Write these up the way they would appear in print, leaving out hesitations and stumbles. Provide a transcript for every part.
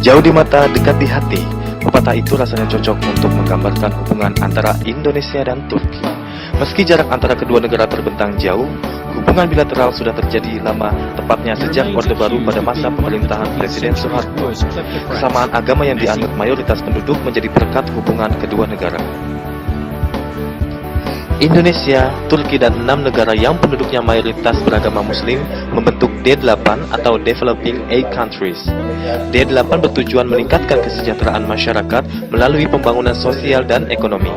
Jauh di mata, dekat di hati. Pepatah itu rasanya cocok untuk menggambarkan hubungan antara Indonesia dan Turki. Meski jarak antara kedua negara terbentang jauh, hubungan bilateral sudah terjadi lama, tepatnya sejak Orde Baru pada masa pemerintahan Presiden Soeharto. Kesamaan agama yang dianut mayoritas penduduk menjadi perekat hubungan kedua negara. Indonesia, Turki, dan 6 negara yang penduduknya mayoritas beragama Muslim membentuk D8 atau Developing 8 Countries. D8 bertujuan meningkatkan kesejahteraan masyarakat melalui pembangunan sosial dan ekonomi.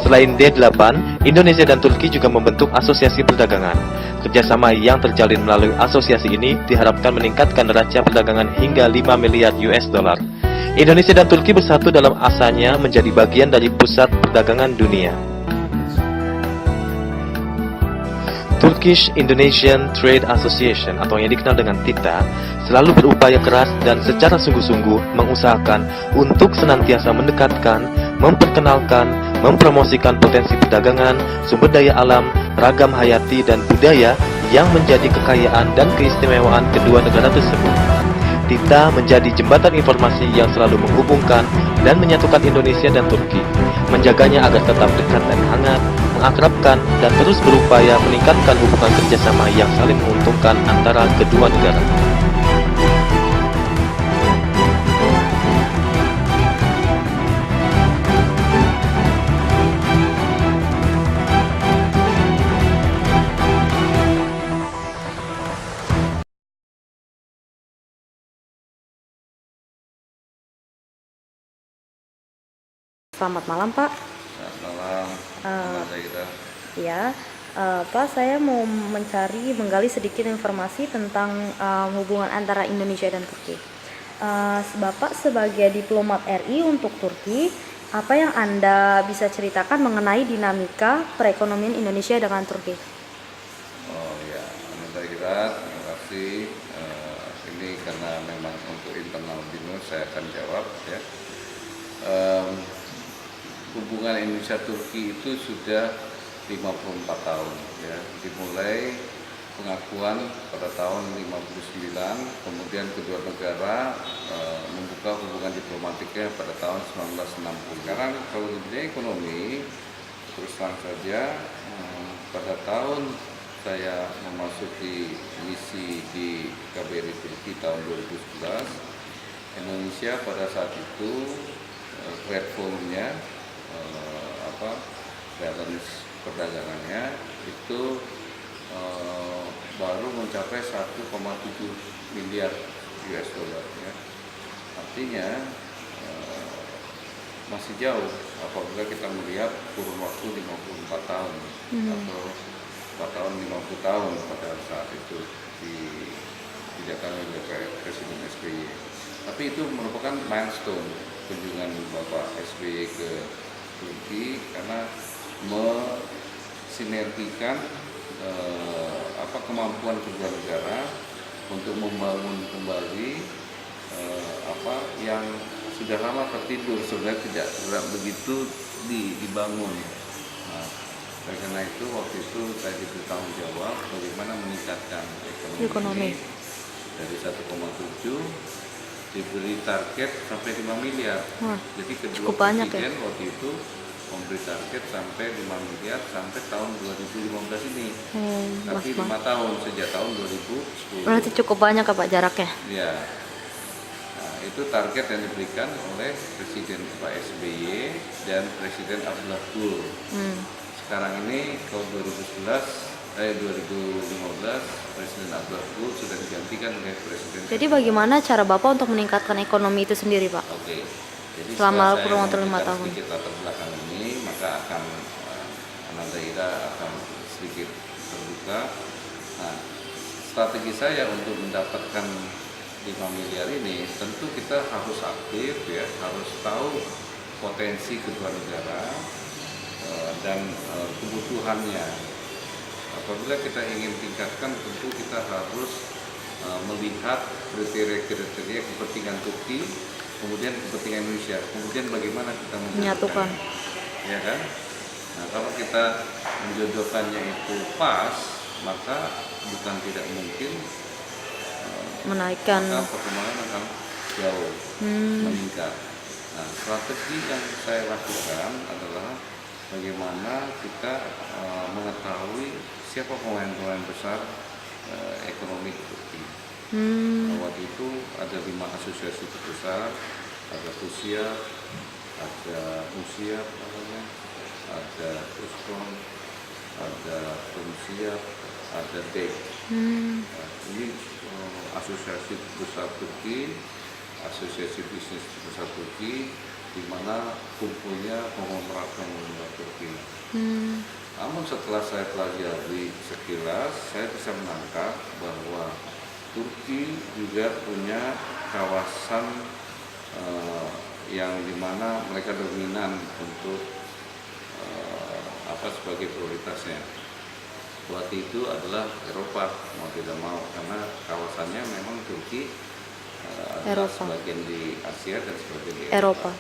Selain D8, Indonesia dan Turki juga membentuk asosiasi perdagangan. Kerjasama yang terjalin melalui asosiasi ini diharapkan meningkatkan neraca perdagangan hingga 5 miliar US dollar. Indonesia dan Turki bersatu dalam asanya menjadi bagian dari pusat perdagangan dunia. Turkish Indonesian Trade Association atau yang dikenal dengan TITA selalu berupaya keras dan secara sungguh-sungguh mengusahakan untuk senantiasa mendekatkan, memperkenalkan, mempromosikan potensi perdagangan, sumber daya alam, ragam hayati dan budaya yang menjadi kekayaan dan keistimewaan kedua negara tersebut. TITA menjadi jembatan informasi yang selalu menghubungkan dan menyatukan Indonesia dan Turki, menjaganya agar tetap dekat dan hangat, mengakrabkan, dan terus berupaya meningkatkan hubungan kerjasama yang saling menguntungkan antara kedua negara. Selamat malam, Pak. Selamat malam, Zaira. Ya, Pak, saya mau menggali sedikit informasi tentang hubungan antara Indonesia dan Turki. Bapak sebagai diplomat RI untuk Turki, apa yang Anda bisa ceritakan mengenai dinamika perekonomian Indonesia dengan Turki? Oh ya, Zaira, terima kasih. Ini karena memang untuk internal BINUS saya akan jawab ya. Hubungan Indonesia-Turki itu sudah 54 tahun ya, dimulai pengakuan pada tahun 59, kemudian kedua negara membuka hubungan diplomatiknya pada tahun 1960. Sekarang kalau di bidang ekonomi, terus terang saja pada tahun saya memasuki misi di KBRI Turki tahun 2011, Indonesia pada saat itu trade volume-nya balance perdagangannya itu baru mencapai 1,7 miliar US dollar ya. Artinya masih jauh apabila kita melihat kurun waktu 54 tahun atau 4 tahun 50 tahun pada saat itu didatangi oleh Presiden SBY. Tapi itu merupakan milestone kunjungan Bapak SBY ke Turki karena mensinergikan kemampuan kedua negara untuk membangun kembali yang sudah lama tertidur, sebenarnya tidak begitu dibangun. Nah, karena itu waktu itu saya diberi tanggung jawab bagaimana meningkatkan ekonomi. Dari 1,7 diberi target sampai 5 miliar. Jadi kedua presiden waktu itu memberi target sampai 5 miliar sampai tahun 2015 ini. Tapi 5 tahun sejak tahun 2010. Berarti cukup banyak Pak jaraknya? Ya. Nah, itu target yang diberikan oleh Presiden Pak SBY dan Presiden Abdullah Gül. Sekarang ini tahun 2015 Presiden Abdullah Gül sudah digantikan oleh Presiden. Jadi bagaimana cara Bapak untuk meningkatkan ekonomi itu sendiri, Pak? Oke. Jadi selama kurun waktu 5 tahun. Sedikit latar belakang ini, maka akan Zaira akan sedikit terbuka. Nah, strategi saya untuk mendapatkan 5 miliar ini tentu kita harus aktif ya, harus tahu potensi kedua negara dan kebutuhannya. Apabila kita ingin tingkatkan, tentu kita harus melihat kriteria kepentingan Turki, kemudian kepentingan Indonesia, kemudian bagaimana kita menyatukan, ya kan? Nah, kalau kita menjodohkannya itu pas, maka bukan tidak mungkin menaikkan maka perkembangan akan jauh meningkat. Nah, strategi yang saya lakukan adalah bagaimana kita mengetahui siapa pemain-pemain besar ekonomi di Turki. Waktu itu ada 5 asosiasi terbesar, ada Rusia, ada namanya, ada Uzbekistan, ada Tunisia, ada DEC. Ini asosiasi besar Turki, asosiasi bisnis besar Turki, di mana kumpulnya konglomerat Turki. Namun setelah saya pelajari sekilas, saya bisa menangkap bahwa Turki juga punya kawasan yang dimana mereka dominan untuk sebagai prioritasnya. Waktu itu adalah Eropa, mau tidak mau, karena kawasannya memang Turki adalah Eropa. sebagian di Asia dan sebagian di Eropa.